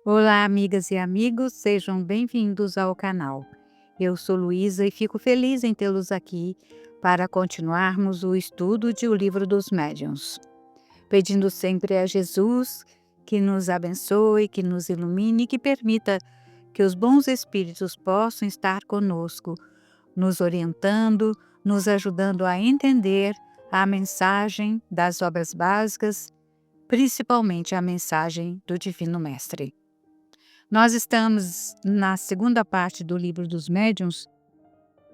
Olá, amigas e amigos, sejam bem-vindos ao canal. Eu sou Luísa e fico feliz em tê-los aqui para continuarmos o estudo de O Livro dos Médiuns, pedindo sempre a Jesus que nos abençoe, que nos ilumine e que permita que os bons espíritos possam estar conosco, nos orientando, nos ajudando a entender a mensagem das obras básicas, principalmente a mensagem do Divino Mestre. Nós estamos na segunda parte do Livro dos Médiuns,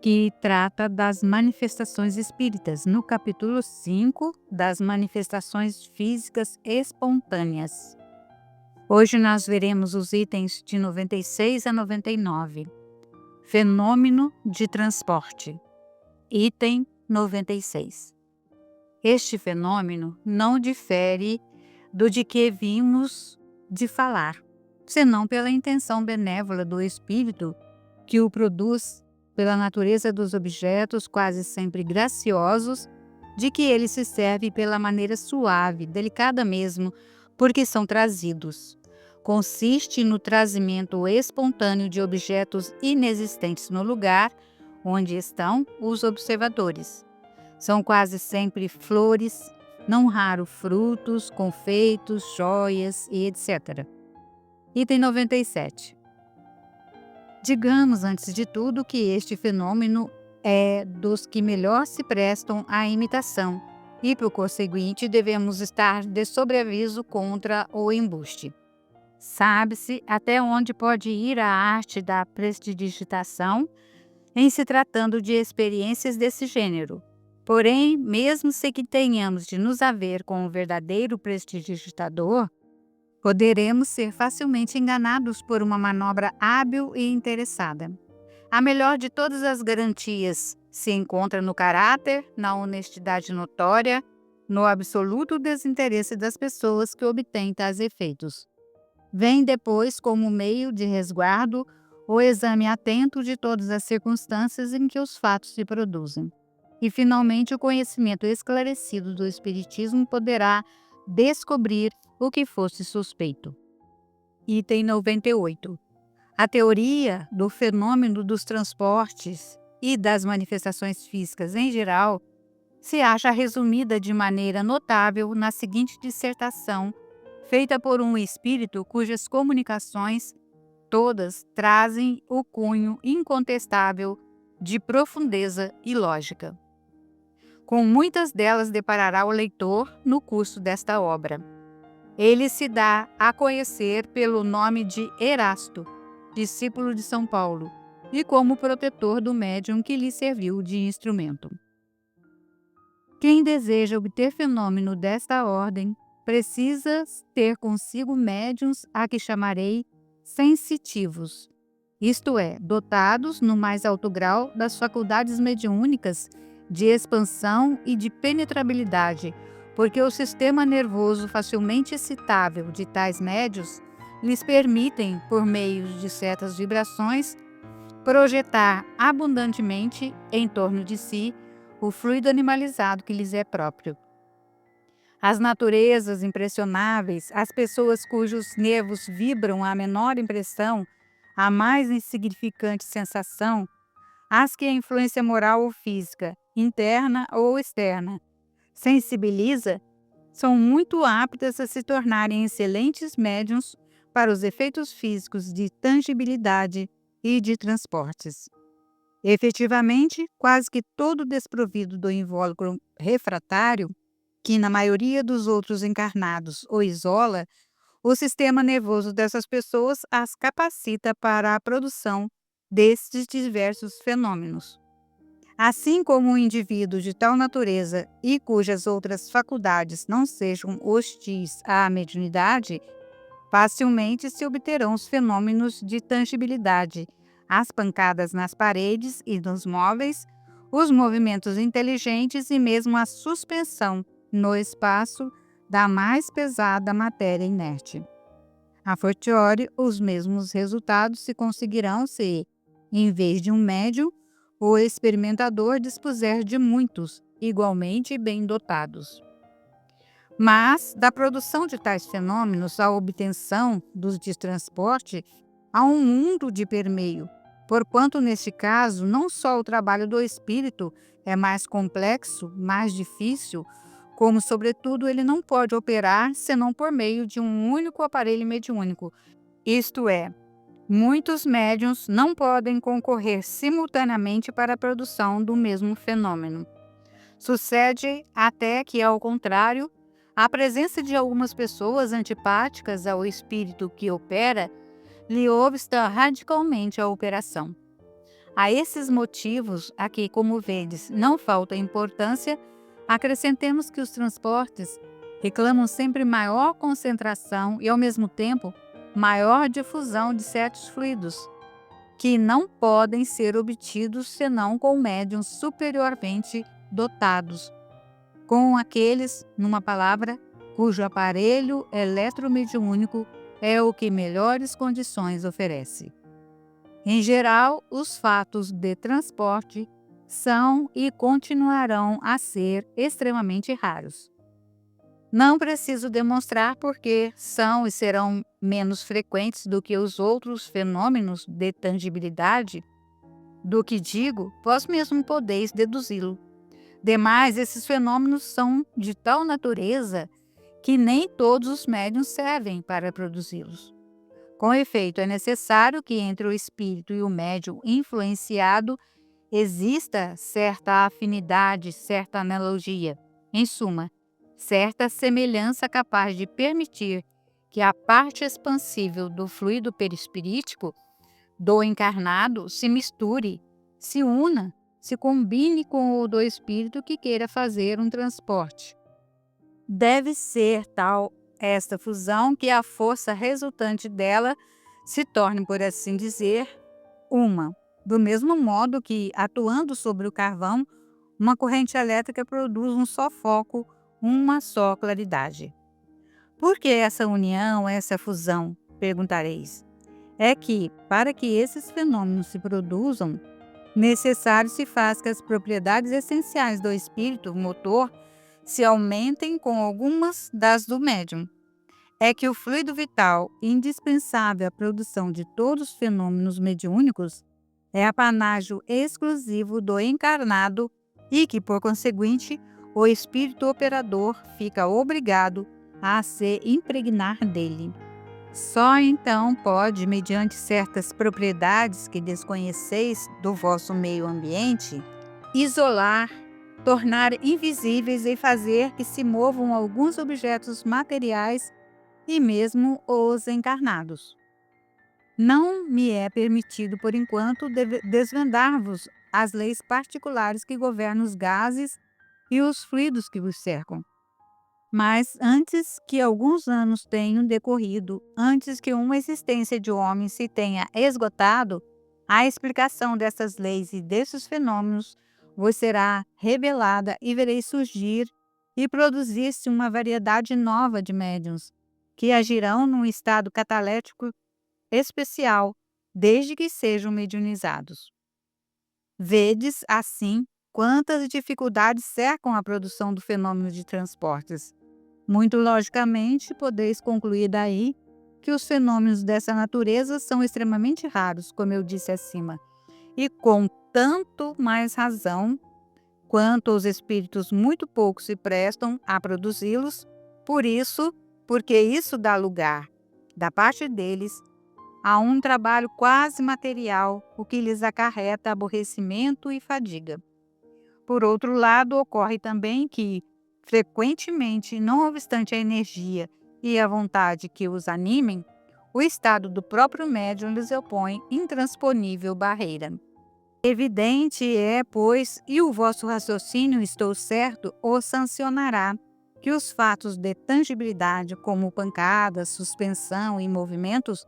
que trata das manifestações espíritas, no capítulo 5 das manifestações físicas espontâneas. Hoje nós veremos os itens de 96 a 99. Fenômeno de transporte. Item 96. Este fenômeno não difere do de que vimos de falar, senão pela intenção benévola do espírito que o produz, pela natureza dos objetos quase sempre graciosos, de que ele se serve pela maneira suave, delicada mesmo, porque são trazidos. Consiste no trazimento espontâneo de objetos inexistentes no lugar onde estão os observadores. São quase sempre flores, não raro frutos, confeitos, joias e etc. Item 97. Digamos, antes de tudo, que este fenômeno é dos que melhor se prestam à imitação e, por conseguinte, devemos estar de sobreaviso contra o embuste. Sabe-se até onde pode ir a arte da prestidigitação em se tratando de experiências desse gênero. Porém, mesmo se que tenhamos de nos haver com um verdadeiro prestidigitador, poderemos ser facilmente enganados por uma manobra hábil e interessada. A melhor de todas as garantias se encontra no caráter, na honestidade notória, no absoluto desinteresse das pessoas que obtêm tais efeitos. Vem depois, como meio de resguardo, o exame atento de todas as circunstâncias em que os fatos se produzem. E, finalmente, o conhecimento esclarecido do Espiritismo poderá descobrir o que fosse suspeito. Item 98. A teoria do fenômeno dos transportes e das manifestações físicas em geral se acha resumida de maneira notável na seguinte dissertação, feita por um espírito cujas comunicações todas trazem o cunho incontestável de profundeza e lógica. Com muitas delas deparará o leitor no curso desta obra. Ele se dá a conhecer pelo nome de Erasto, discípulo de São Paulo, e como protetor do médium que lhe serviu de instrumento. Quem deseja obter fenômeno desta ordem, precisa ter consigo médiuns a que chamarei sensitivos, isto é, dotados no mais alto grau das faculdades mediúnicas de expansão e de penetrabilidade, porque o sistema nervoso facilmente excitável de tais médios lhes permitem, por meio de certas vibrações, projetar abundantemente em torno de si o fluido animalizado que lhes é próprio. As naturezas impressionáveis, as pessoas cujos nervos vibram à menor impressão, à mais insignificante sensação, as que a influência moral ou física, interna ou externa, sensibiliza, são muito aptas a se tornarem excelentes médiuns para os efeitos físicos de tangibilidade e de transportes. Efetivamente, quase que todo desprovido do invólucro refratário, que na maioria dos outros encarnados o isola, o sistema nervoso dessas pessoas as capacita para a produção destes diversos fenômenos. Assim como um indivíduo de tal natureza e cujas outras faculdades não sejam hostis à mediunidade, facilmente se obterão os fenômenos de tangibilidade, as pancadas nas paredes e nos móveis, os movimentos inteligentes e mesmo a suspensão no espaço da mais pesada matéria inerte. A fortiori, os mesmos resultados se conseguirão se, em vez de um médium, o experimentador dispuser de muitos, igualmente bem dotados. Mas, da produção de tais fenômenos à obtenção dos de transporte, há um mundo de permeio, porquanto, neste caso, não só o trabalho do espírito é mais complexo, mais difícil, como, sobretudo, ele não pode operar senão por meio de um único aparelho mediúnico, isto é, muitos médiuns não podem concorrer simultaneamente para a produção do mesmo fenômeno. Sucede até que, ao contrário, a presença de algumas pessoas antipáticas ao espírito que opera lhe obsta radicalmente a operação. A esses motivos, a que, como vedes, não falta importância, acrescentemos que os transportes reclamam sempre maior concentração e, ao mesmo tempo, maior difusão de certos fluidos, que não podem ser obtidos senão com médiuns superiormente dotados, com aqueles, numa palavra, cujo aparelho eletromediúnico é o que melhores condições oferece. Em geral, os fatos de transporte são e continuarão a ser extremamente raros. Não preciso demonstrar porque são e serão menos frequentes do que os outros fenômenos de tangibilidade. Do que digo, vós mesmo podeis deduzi-lo. Demais, esses fenômenos são de tal natureza que nem todos os médiuns servem para produzi-los. Com efeito, é necessário que entre o espírito e o médium influenciado exista certa afinidade, certa analogia. Em suma, certa semelhança capaz de permitir que a parte expansível do fluido perispirítico do encarnado se misture, se una, se combine com o do espírito que queira fazer um transporte. Deve ser tal esta fusão que a força resultante dela se torne, por assim dizer, uma. Do mesmo modo que, atuando sobre o carvão, uma corrente elétrica produz um só foco, uma só claridade. Por que essa união, essa fusão? Perguntareis. É que, para que esses fenômenos se produzam, necessário se faz que as propriedades essenciais do espírito motor se aumentem com algumas das do médium. É que o fluido vital, indispensável à produção de todos os fenômenos mediúnicos, é apanágio exclusivo do encarnado e que, por conseguinte, o espírito operador fica obrigado a se impregnar dele. Só então pode, mediante certas propriedades que desconheceis do vosso meio ambiente, isolar, tornar invisíveis e fazer que se movam alguns objetos materiais e mesmo os encarnados. Não me é permitido, por enquanto, desvendar-vos as leis particulares que governam os gases e os fluidos que vos cercam. Mas antes que alguns anos tenham decorrido, antes que uma existência de homem se tenha esgotado, a explicação dessas leis e desses fenômenos vos será revelada e vereis surgir e produzir-se uma variedade nova de médiuns, que agirão num estado catalético especial, desde que sejam mediunizados. Vedes, assim, quantas dificuldades cercam a produção do fenômeno de transportes. Muito logicamente, podeis concluir daí que os fenômenos dessa natureza são extremamente raros, como eu disse acima, e com tanto mais razão quanto os espíritos muito pouco se prestam a produzi-los, porque isso dá lugar, da parte deles, a um trabalho quase material, o que lhes acarreta aborrecimento e fadiga. Por outro lado, ocorre também que, frequentemente, não obstante a energia e a vontade que os animem, o estado do próprio médium lhes opõe intransponível barreira. Evidente é, pois, e o vosso raciocínio, estou certo, o sancionará, que os fatos de tangibilidade, como pancadas, suspensão e movimentos,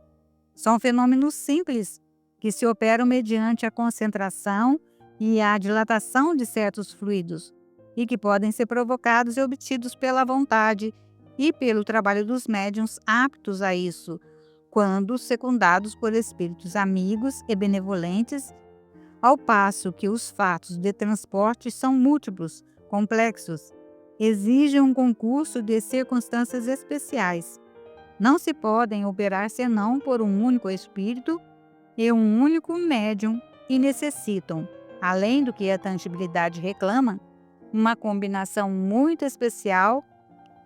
são fenômenos simples, que se operam mediante a concentração e a dilatação de certos fluidos, e que podem ser provocados e obtidos pela vontade e pelo trabalho dos médiuns aptos a isso, quando secundados por espíritos amigos e benevolentes, ao passo que os fatos de transporte são múltiplos, complexos, exige um concurso de circunstâncias especiais. Não se podem operar senão por um único espírito e um único médium e necessitam, além do que a tangibilidade reclama, uma combinação muito especial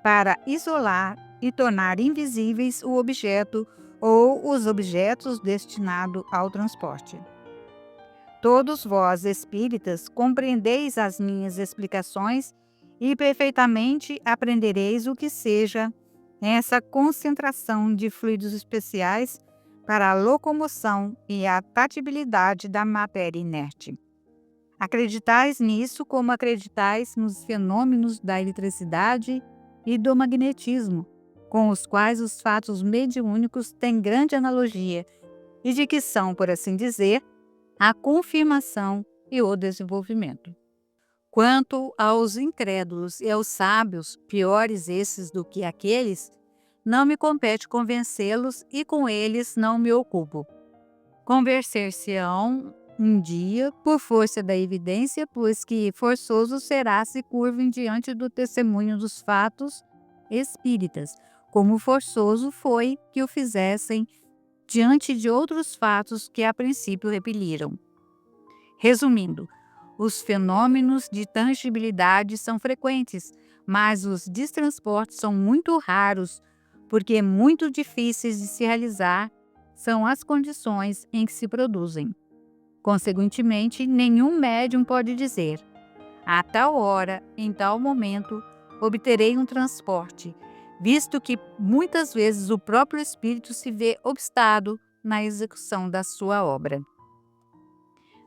para isolar e tornar invisíveis o objeto ou os objetos destinados ao transporte. Todos vós, espíritas, compreendeis as minhas explicações e perfeitamente aprendereis o que seja essa concentração de fluidos especiais para a locomoção e a tatibilidade da matéria inerte. Acreditais nisso como acreditais nos fenômenos da eletricidade e do magnetismo, com os quais os fatos mediúnicos têm grande analogia e de que são, por assim dizer, a confirmação e o desenvolvimento. Quanto aos incrédulos e aos sábios, piores esses do que aqueles, não me compete convencê-los e com eles não me ocupo. Convencer-se-ão um dia por força da evidência, pois que forçoso será se curvem diante do testemunho dos fatos espíritas, como forçoso foi que o fizessem diante de outros fatos que a princípio repeliram. Resumindo, os fenômenos de tangibilidade são frequentes, mas os destransportes são muito raros, porque muito difíceis de se realizar são as condições em que se produzem. Consequentemente, nenhum médium pode dizer: a tal hora, em tal momento, obterei um transporte, visto que muitas vezes o próprio espírito se vê obstado na execução da sua obra.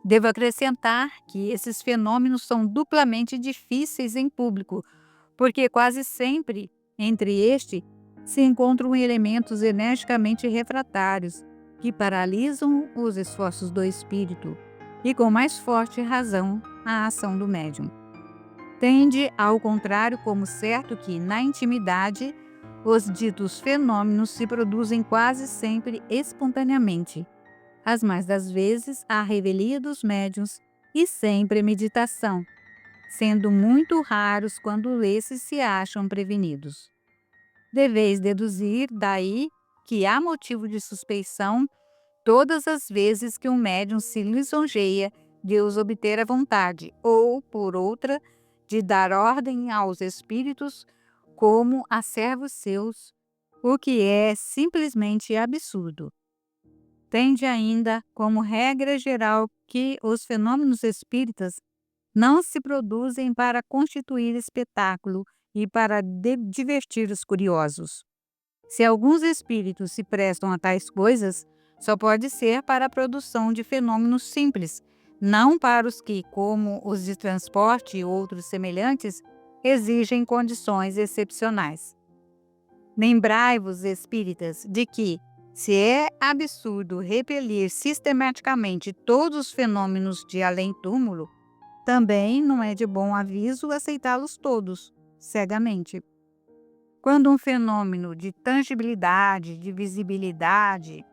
Devo acrescentar que esses fenômenos são duplamente difíceis em público, porque quase sempre, entre este, se encontram elementos energicamente refratários, que paralisam os esforços do espírito e, com mais forte razão, a ação do médium. Tende, ao contrário, como certo que, na intimidade, os ditos fenômenos se produzem quase sempre espontaneamente, as mais das vezes à revelia dos médiuns e sem premeditação, sendo muito raros quando esses se acham prevenidos. Deveis deduzir daí que há motivo de suspeição todas as vezes que um médium se lisonjeia de os obter à vontade, ou, por outra, de dar ordem aos espíritos como a servos seus, o que é simplesmente absurdo. Tende ainda como regra geral que os fenômenos espíritas não se produzem para constituir espetáculo e para divertir os curiosos. Se alguns espíritos se prestam a tais coisas, só pode ser para a produção de fenômenos simples, não para os que, como os de transporte e outros semelhantes, exigem condições excepcionais. Lembrai-vos, espíritas, de que, se é absurdo repelir sistematicamente todos os fenômenos de além-túmulo, também não é de bom aviso aceitá-los todos, cegamente. Quando um fenômeno de tangibilidade, de visibilidade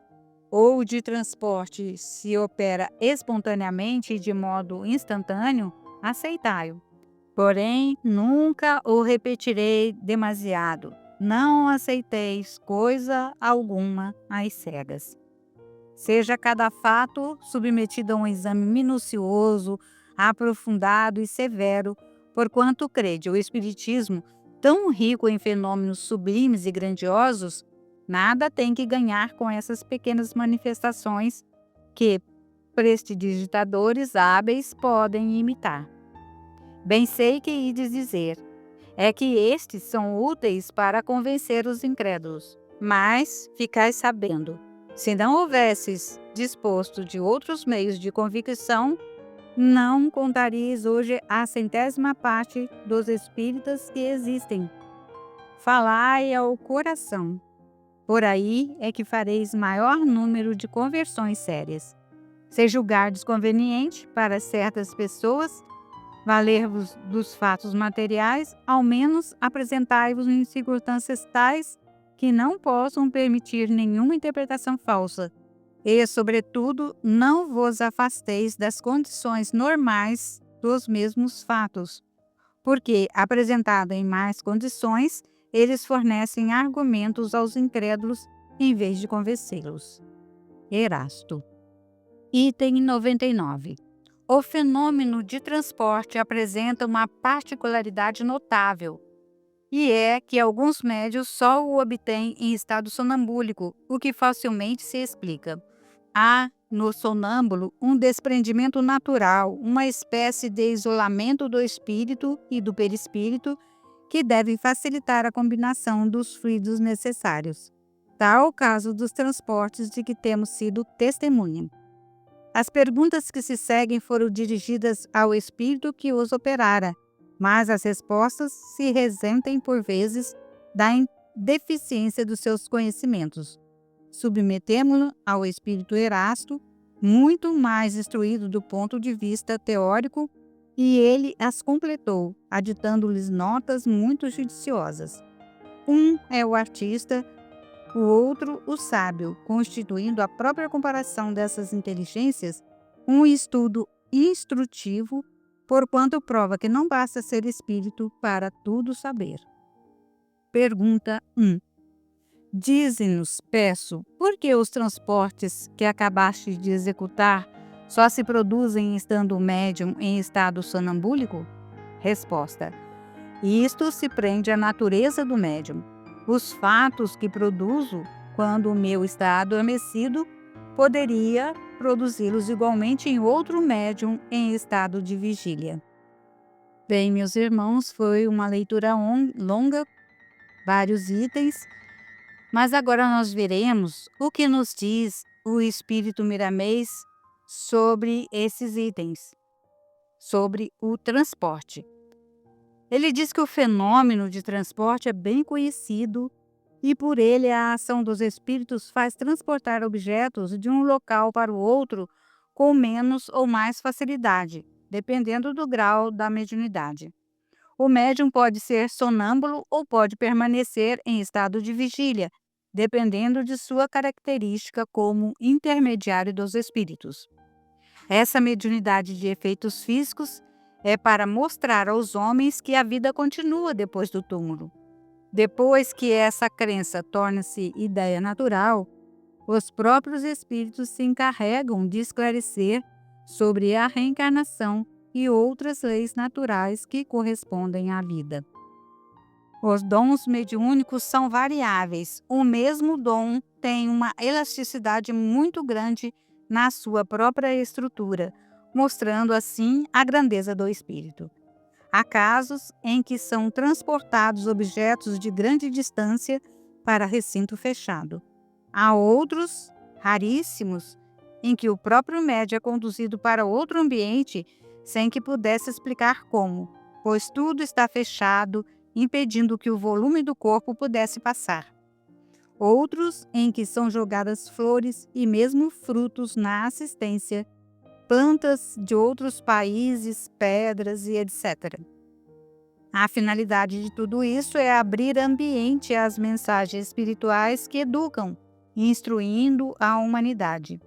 ou de transporte se opera espontaneamente e de modo instantâneo, aceitai-o. Porém, nunca o repetirei demasiado. Não aceiteis coisa alguma às cegas. Seja cada fato submetido a um exame minucioso, aprofundado e severo, porquanto crede o Espiritismo, tão rico em fenômenos sublimes e grandiosos, nada tem que ganhar com essas pequenas manifestações que prestidigitadores hábeis podem imitar. Bem sei que ides dizer, é que estes são úteis para convencer os incrédulos. Mas ficais sabendo, se não houvesses disposto de outros meios de convicção, não contaríeis hoje a 100ª parte dos espíritas que existem. Falai ao coração. Por aí é que fareis maior número de conversões sérias. Se julgardes conveniente para certas pessoas valer-vos dos fatos materiais, ao menos apresentai-vos em circunstâncias tais que não possam permitir nenhuma interpretação falsa. E, sobretudo, não vos afasteis das condições normais dos mesmos fatos, porque, apresentado em mais condições, eles fornecem argumentos aos incrédulos em vez de convencê-los. Erasto. Item 99. O fenômeno de transporte apresenta uma particularidade notável, e é que alguns médios só o obtêm em estado sonambúlico, o que facilmente se explica. Há, no sonâmbulo, um desprendimento natural, uma espécie de isolamento do espírito e do perispírito que deve facilitar a combinação dos fluidos necessários. Tal o caso dos transportes de que temos sido testemunha. As perguntas que se seguem foram dirigidas ao espírito que os operara, mas as respostas se resentem por vezes da deficiência dos seus conhecimentos. Submetemo-lo ao espírito Erasto, muito mais instruído do ponto de vista teórico, e ele as completou, aditando-lhes notas muito judiciosas. Um é o artista, o outro o sábio, constituindo a própria comparação dessas inteligências um estudo instrutivo, porquanto prova que não basta ser espírito para tudo saber. Pergunta 1. Dize-nos, peço, por que os transportes que acabaste de executar só se produzem estando o médium em estado sonambúlico? Resposta. Isto se prende à natureza do médium. Os fatos que produzo, quando o meu está adormecido, poderia produzi-los igualmente em outro médium em estado de vigília. Bem, meus irmãos, foi uma leitura longa, vários itens, mas agora nós veremos o que nos diz o Espírito Miramês sobre esses itens, sobre o transporte. Ele diz que o fenômeno de transporte é bem conhecido e por ele a ação dos espíritos faz transportar objetos de um local para o outro com menos ou mais facilidade, dependendo do grau da mediunidade. O médium pode ser sonâmbulo ou pode permanecer em estado de vigília, dependendo de sua característica como intermediário dos espíritos. Essa mediunidade de efeitos físicos é para mostrar aos homens que a vida continua depois do túmulo. Depois que essa crença torna-se ideia natural, os próprios espíritos se encarregam de esclarecer sobre a reencarnação e outras leis naturais que correspondem à vida. Os dons mediúnicos são variáveis. O mesmo dom tem uma elasticidade muito grande na sua própria estrutura, mostrando assim a grandeza do espírito. Há casos em que são transportados objetos de grande distância para recinto fechado. Há outros, raríssimos, em que o próprio médium é conduzido para outro ambiente sem que pudesse explicar como, pois tudo está fechado, impedindo que o volume do corpo pudesse passar. Outros em que são jogadas flores e mesmo frutos na assistência, plantas de outros países, pedras e etc. A finalidade de tudo isso é abrir ambiente às mensagens espirituais que educam, instruindo a humanidade.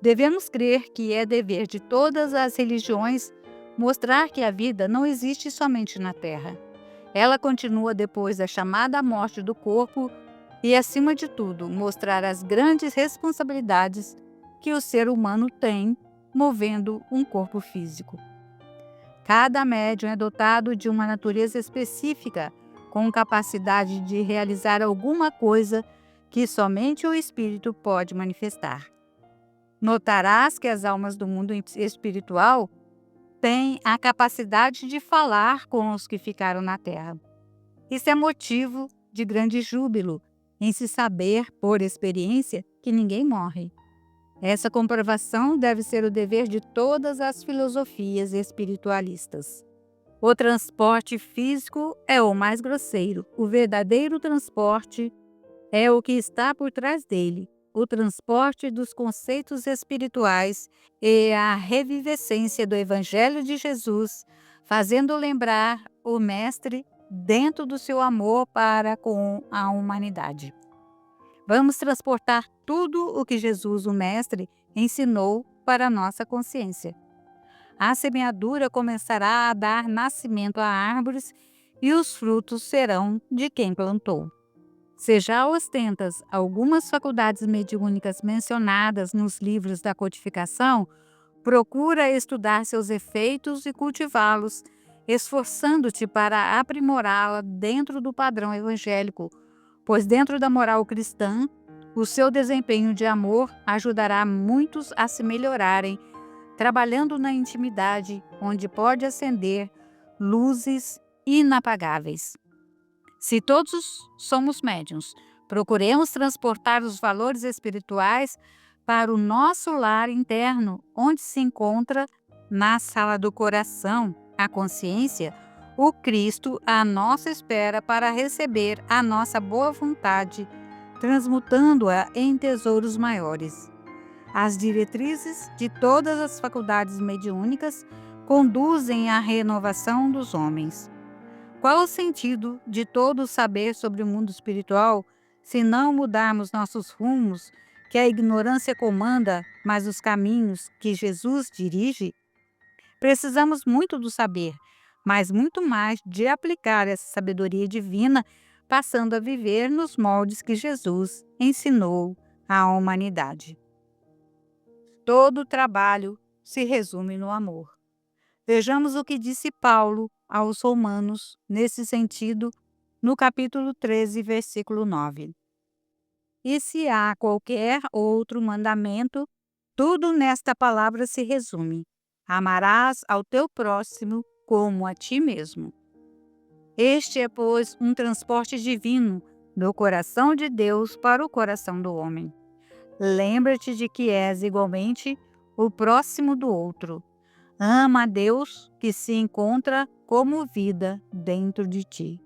Devemos crer que é dever de todas as religiões mostrar que a vida não existe somente na Terra. Ela continua depois da chamada morte do corpo e, acima de tudo, mostrar as grandes responsabilidades que o ser humano tem movendo um corpo físico. Cada médium é dotado de uma natureza específica, com capacidade de realizar alguma coisa que somente o espírito pode manifestar. Notarás que as almas do mundo espiritual têm a capacidade de falar com os que ficaram na terra. Isso é motivo de grande júbilo em se saber, por experiência, que ninguém morre. Essa comprovação deve ser o dever de todas as filosofias espiritualistas. O transporte físico é o mais grosseiro. O verdadeiro transporte é o que está por trás dele, o transporte dos conceitos espirituais e a revivescência do Evangelho de Jesus, fazendo lembrar o Mestre dentro do seu amor para com a humanidade. Vamos transportar tudo o que Jesus, o Mestre, ensinou para a nossa consciência. A semeadura começará a dar nascimento a árvores e os frutos serão de quem plantou. Se já ostentas algumas faculdades mediúnicas mencionadas nos livros da codificação, procura estudar seus efeitos e cultivá-los, esforçando-te para aprimorá-la dentro do padrão evangélico, pois dentro da moral cristã, o seu desempenho de amor ajudará muitos a se melhorarem, trabalhando na intimidade, onde pode acender luzes inapagáveis. Se todos somos médiuns, procuremos transportar os valores espirituais para o nosso lar interno, onde se encontra, na sala do coração, a consciência, o Cristo à nossa espera para receber a nossa boa vontade, transmutando-a em tesouros maiores. As diretrizes de todas as faculdades mediúnicas conduzem à renovação dos homens. Qual o sentido de todo o saber sobre o mundo espiritual se não mudarmos nossos rumos, que a ignorância comanda, mas os caminhos que Jesus dirige? Precisamos muito do saber, mas muito mais de aplicar essa sabedoria divina, passando a viver nos moldes que Jesus ensinou à humanidade. Todo trabalho se resume no amor. Vejamos o que disse Paulo aos Romanos nesse sentido, no capítulo 13, versículo 9. E se há qualquer outro mandamento, tudo nesta palavra se resume: amarás ao teu próximo como a ti mesmo. Este é, pois, um transporte divino do coração de Deus para o coração do homem. Lembra-te de que és igualmente o próximo do outro. Ama a Deus que se encontra como vida dentro de ti.